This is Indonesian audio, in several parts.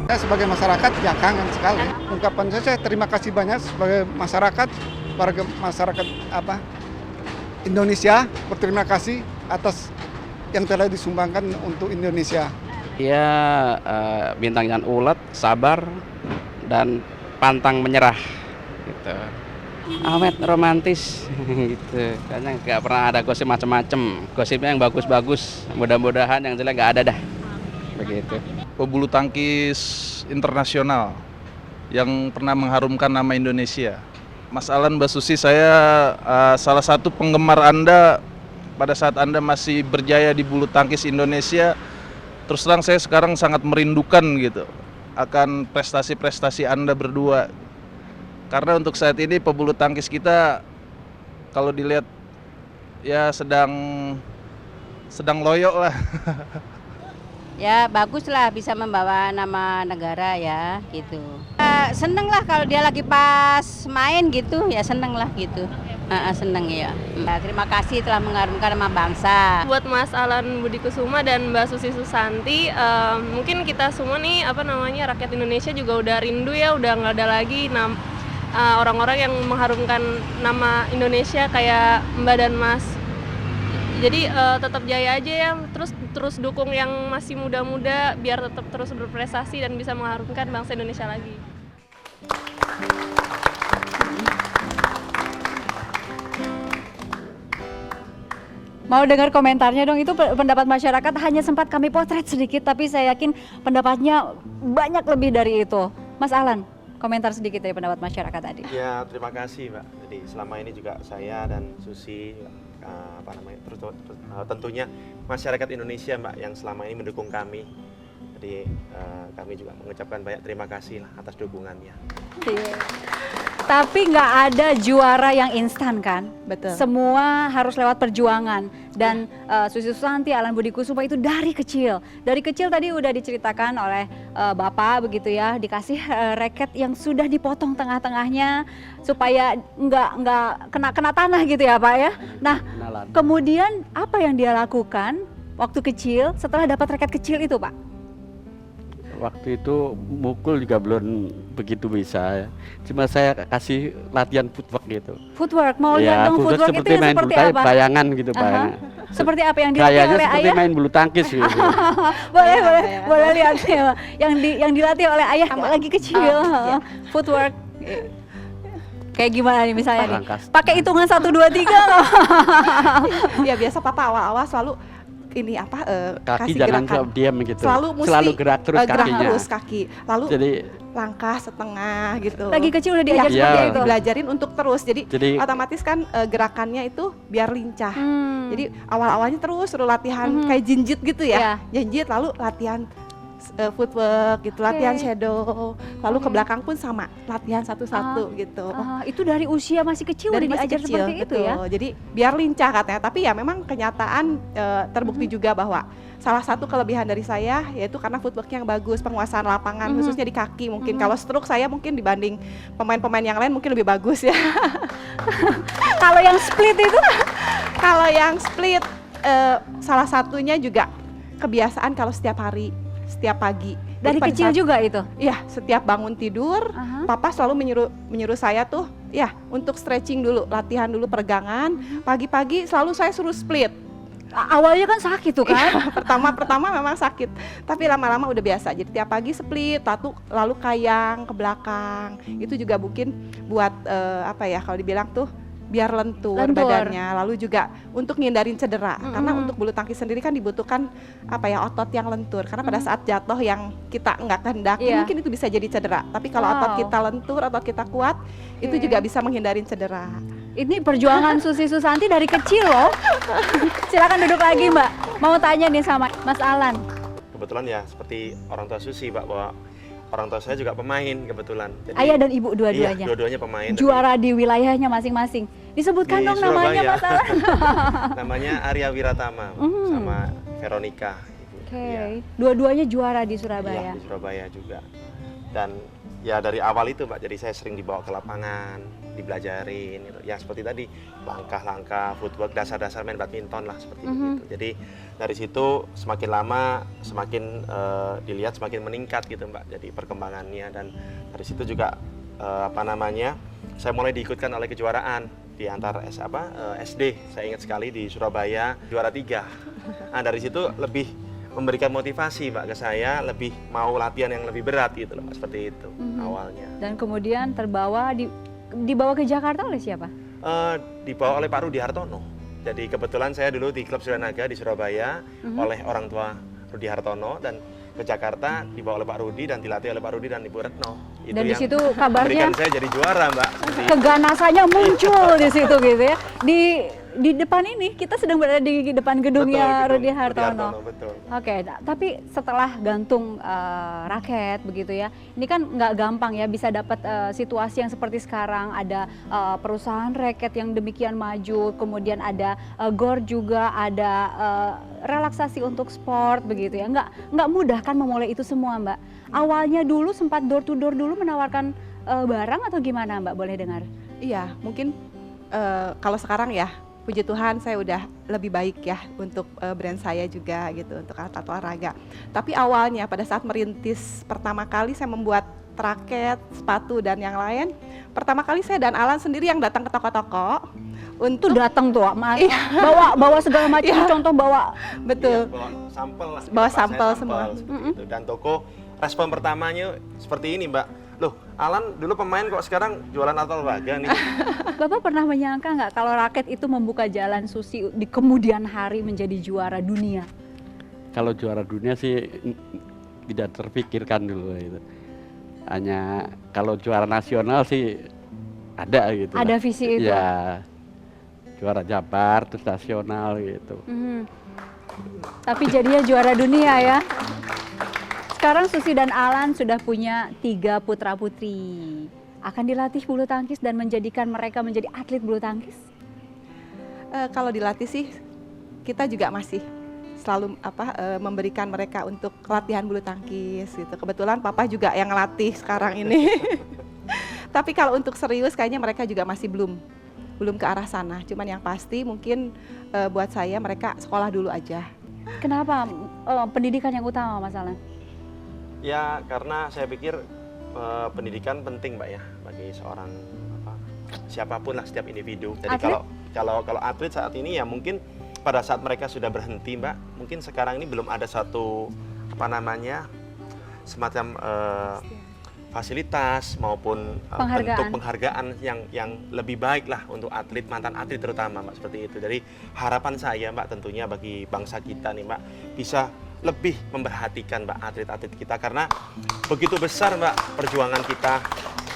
Saya sebagai masyarakat ya kangen sekali. Ungkapan saya terima kasih banyak sebagai masyarakat, warga masyarakat Indonesia, berterima kasih atas yang telah disumbangkan untuk Indonesia. Dia bintang yang ulet, sabar, dan pantang menyerah. Gitu. Awet, romantis, gitu. Karena nggak pernah ada gosip macam-macam. Gosipnya yang bagus-bagus. Mudah-mudahan yang jelek nggak ada dah. Begitu. Pebulu tangkis internasional yang pernah mengharumkan nama Indonesia. Mas Alan, Mbak Susi, saya salah satu penggemar Anda pada saat Anda masih berjaya di bulu tangkis Indonesia. Terus terang saya sekarang sangat merindukan gitu akan prestasi-prestasi Anda berdua. Karena untuk saat ini pebulu tangkis kita kalau dilihat ya sedang loyo lah. Ya bagus lah bisa membawa nama negara ya gitu. Seneng lah kalau dia lagi pas main gitu ya seneng lah gitu. Seneng ya. Terima kasih telah mengharumkan nama bangsa. Buat Mas Alan Budi Kusuma dan Mbak Susi Susanti, mungkin kita semua nih rakyat Indonesia juga udah rindu ya, udah nggak ada lagi orang-orang yang mengharumkan nama Indonesia kayak Mbak dan Mas. Jadi tetap jaya aja ya, terus dukung yang masih muda-muda biar tetap terus berprestasi dan bisa mengharumkan bangsa Indonesia lagi. Mau dengar komentarnya dong, itu pendapat masyarakat hanya sempat kami potret sedikit, tapi saya yakin pendapatnya banyak lebih dari itu. Mas Alan, komentar sedikit dari pendapat masyarakat tadi. Ya, terima kasih Mbak. Jadi selama ini juga saya dan Susi, tentunya masyarakat Indonesia Mbak yang selama ini mendukung kami. Jadi kami juga mengucapkan banyak terima kasih lah atas dukungannya. Tapi nggak ada juara yang instan kan? Betul. Semua harus lewat perjuangan. Dan Susi Susanti, Alan Budi Kusuma itu dari kecil. Dari kecil tadi udah diceritakan oleh Bapak begitu ya, dikasih raket yang sudah dipotong tengah-tengahnya supaya nggak kena tanah gitu ya Pak ya. Nah, kemudian apa yang dia lakukan waktu kecil setelah dapat raket kecil itu Pak? Waktu itu mukul juga belum begitu bisa ya. Cuma saya kasih latihan footwork gitu. Footwork, mau lihat dong footwork itu yang seperti apa? Bayangan gitu bayangan. Seperti apa yang dilatih oleh seperti ayah? main bulu tangkis gitu. boleh lihat ya. Yang dilatih oleh ayah lagi kecil. Footwork. Kayak gimana nih misalnya nih? Pakai hitungan 1 2 3 Ya biasa papa awal-awal selalu ini kaki kasih jangan gerakan. diam gitu. Selalu gerak terus gerak kakinya. terus kaki. Lalu Jadi langkah setengah gitu. lagi kecil udah diajar seperti itu. Belajarin untuk terus. Jadi otomatis kan gerakannya itu biar lincah. Jadi awal-awalnya terus latihan kayak jinjit gitu ya. Jinjit lalu latihan footwork gitu, latihan shadow, lalu ke belakang pun sama, latihan satu-satu gitu. Itu dari usia masih kecil Dari udah diajar seperti itu ya. Jadi biar lincah katanya, tapi ya memang kenyataan terbukti juga bahwa salah satu kelebihan dari saya yaitu karena footworknya yang bagus, penguasaan lapangan khususnya di kaki mungkin. Kalau stroke saya mungkin dibanding pemain-pemain yang lain mungkin lebih bagus ya. Kalau yang split itu? Kalau yang split salah satunya juga kebiasaan kalau setiap hari, setiap pagi. Dari kecil juga itu? Iya, setiap bangun tidur, papa selalu menyuruh saya tuh, ya untuk stretching dulu, latihan dulu peregangan. Pagi-pagi selalu saya suruh split. Awalnya kan sakit tuh kan? Pertama memang sakit, tapi lama-lama udah biasa. Jadi tiap pagi split, lalu kayang ke belakang. Itu juga mungkin buat kalau dibilang tuh biar lentur badannya, lalu juga untuk ngindarin cedera. Karena untuk bulu tangkis sendiri kan dibutuhkan otot yang lentur. Karena pada saat jatuh yang kita nggak kehendaki mungkin itu bisa jadi cedera. Tapi kalau otot kita lentur, otot kita kuat, itu juga bisa menghindarin cedera. Ini perjuangan Susi Susanti dari kecil loh. Silakan duduk lagi Mbak. Mau tanya nih sama Mas Alan. Kebetulan ya seperti orang tua Susi Mbak, bahwa orang tua saya juga pemain kebetulan. Jadi, ayah dan ibu dua-duanya? Iya, dua-duanya pemain. Juara di wilayahnya masing-masing. Disebutkan dong namanya Mas Alan. Namanya Arya Wiratama sama Veronica. Oke. Dua-duanya juara di Surabaya? Iya, di Surabaya juga. Dan ya dari awal itu Mbak, jadi saya sering dibawa ke lapangan, dibelajarin gitu. Ya seperti tadi, langkah-langkah, footwork, dasar-dasar main badminton lah seperti itu. Jadi dari situ semakin lama semakin dilihat semakin meningkat gitu Mbak, jadi perkembangannya. Dan dari situ juga saya mulai diikutkan oleh kejuaraan di antar SD, saya ingat sekali di Surabaya juara 3. Nah dari situ lebih memberikan motivasi Mbak ke saya, lebih mau latihan yang lebih berat gitu loh, seperti itu awalnya. Dan kemudian dibawa ke Jakarta oleh siapa? Dibawa oleh Pak Rudi Hartono. Jadi kebetulan saya dulu di klub Suranaga di Surabaya oleh orang tua Rudi Hartono, dan ke Jakarta dibawa oleh Pak Rudi dan dilatih oleh Pak Rudi dan Ibu Retno. Itu Dan di yang situ kabarnya memberikan saya jadi juara Mbak. keganasannya muncul di situ gitu ya. Di depan ini kita sedang berada di depan gedungnya Rudi Hartono. Betul. Oke, tapi setelah gantung raket begitu ya, ini kan nggak gampang ya bisa dapat situasi yang seperti sekarang. Ada perusahaan raket yang demikian maju, kemudian ada GOR juga, ada relaksasi untuk sport begitu ya. Nggak mudah kan memulai itu semua Mbak. Awalnya dulu sempat door to door dulu menawarkan barang atau gimana Mbak, boleh dengar? Iya, mungkin kalau sekarang ya, puji Tuhan saya udah lebih baik ya untuk brand saya juga gitu, untuk alat olahraga. Tapi awalnya pada saat merintis pertama kali saya membuat raket, sepatu dan yang lain, pertama kali saya dan Alan sendiri yang datang ke toko-toko untuk Datang tuh bawa segala macam contoh, bawa betul. Bawa sampel lah. Bawa Saya sampel semua. seperti itu. Dan toko respon pertamanya seperti ini Mbak. Loh, Alan dulu pemain kok sekarang jualan alat olahraga nih. Bapak pernah menyangka nggak kalau raket itu membuka jalan Susi di kemudian hari menjadi juara dunia? Kalau juara dunia sih tidak terpikirkan dulu itu. Hanya kalau juara nasional sih ada gitu. Ada visi itu? Ya, juara Jabar, terus nasional gitu. Tapi jadinya juara dunia ya. Sekarang Susi dan Alan sudah punya 3 putra-putri. Akan dilatih bulu tangkis dan menjadikan mereka menjadi atlet bulu tangkis? Kalau dilatih sih, kita juga masih selalu memberikan mereka untuk latihan bulu tangkis gitu. Kebetulan Papa juga yang ngelatih sekarang ini. Tapi kalau untuk serius kayaknya mereka juga masih belum ke arah sana. Cuman yang pasti mungkin buat saya mereka sekolah dulu aja. Kenapa pendidikan yang utama Mas Alan? Ya karena saya pikir pendidikan penting Mbak ya bagi seorang siapapun lah, setiap individu. Jadi Atlet? kalau atlet saat ini ya mungkin pada saat mereka sudah berhenti Mbak, mungkin sekarang ini belum ada satu semacam fasilitas maupun bentuk penghargaan yang lebih baik lah untuk mantan atlet terutama Mbak, seperti itu. Jadi harapan saya Mbak tentunya bagi bangsa kita nih Mbak bisa lebih memperhatikan Mbak atlet-atlet kita, karena begitu besar Mbak perjuangan kita.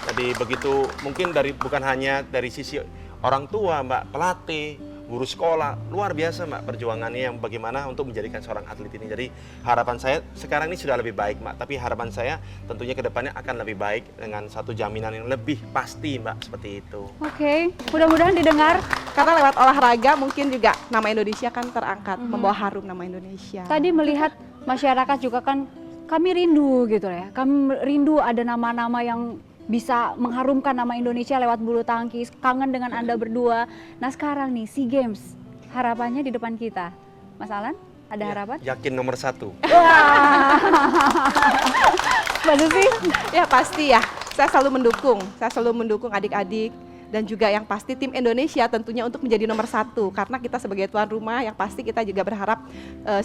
Jadi begitu mungkin bukan hanya dari sisi orang tua Mbak, pelatih, guru sekolah, luar biasa Mbak perjuangannya yang bagaimana untuk menjadikan seorang atlet ini. Jadi harapan saya sekarang ini sudah lebih baik Mbak, tapi harapan saya tentunya ke depannya akan lebih baik dengan satu jaminan yang lebih pasti Mbak, seperti itu. Oke, mudah-mudahan didengar. Karena lewat olahraga mungkin juga nama Indonesia kan terangkat, membawa harum nama Indonesia. Tadi melihat masyarakat juga kan, kami rindu gitu ya, kami rindu ada nama-nama yang bisa mengharumkan nama Indonesia lewat bulu tangkis, kangen dengan Anda berdua. Nah sekarang nih SEA Games, harapannya di depan kita. Mas Alan, ada harapan? Yakin nomor 1. Wah, Mbak Susi? Ya pasti ya, saya selalu mendukung adik-adik. Dan juga yang pasti tim Indonesia tentunya untuk menjadi nomor 1. Karena kita sebagai tuan rumah, yang pasti kita juga berharap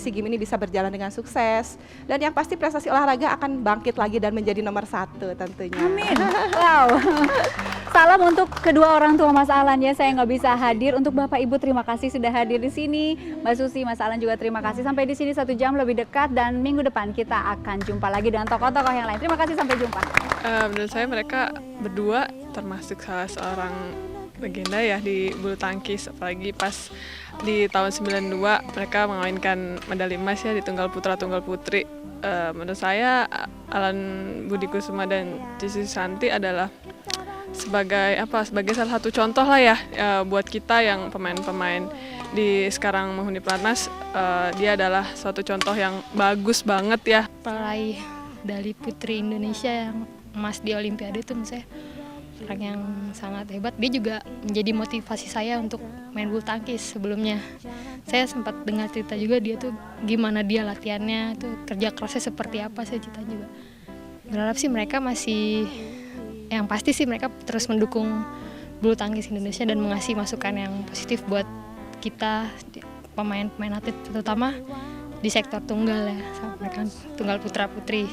SEA Games ini bisa berjalan dengan sukses. Dan yang pasti prestasi olahraga akan bangkit lagi dan menjadi nomor 1 tentunya. Amin. Wow. Salam untuk kedua orang tua Mas Alan ya, saya nggak bisa hadir. Untuk Bapak Ibu terima kasih sudah hadir di sini. Mbak Susi, Mas Alan juga terima kasih. Sampai di sini 1 jam lebih dekat, dan minggu depan kita akan jumpa lagi dengan tokoh-tokoh yang lain. Terima kasih, sampai jumpa. Menurut saya mereka berdua termasuk salah seorang legenda ya di bulu tangkis, apalagi pas di tahun 92 mereka mengamankan medali emas ya di tunggal putra tunggal putri. Menurut saya Alan Budi Kusuma dan Cici Susanti adalah sebagai salah satu contoh lah ya buat kita yang pemain-pemain di sekarang menghuni pelatnas. Dia adalah suatu contoh yang bagus banget ya. Peraih dari putri Indonesia yang emas di Olimpiade itu misalnya orang yang sangat hebat. Dia juga menjadi motivasi saya untuk main bulu tangkis. Sebelumnya saya sempat dengar cerita juga dia tuh gimana dia latihannya, tuh kerja kerasnya seperti apa. Saya cerita juga. Berharap sih mereka masih, yang pasti sih mereka terus mendukung bulu tangkis Indonesia dan mengasih masukan yang positif buat kita pemain-pemain atlet, terutama di sektor tunggal ya, sama mereka tunggal putra putri.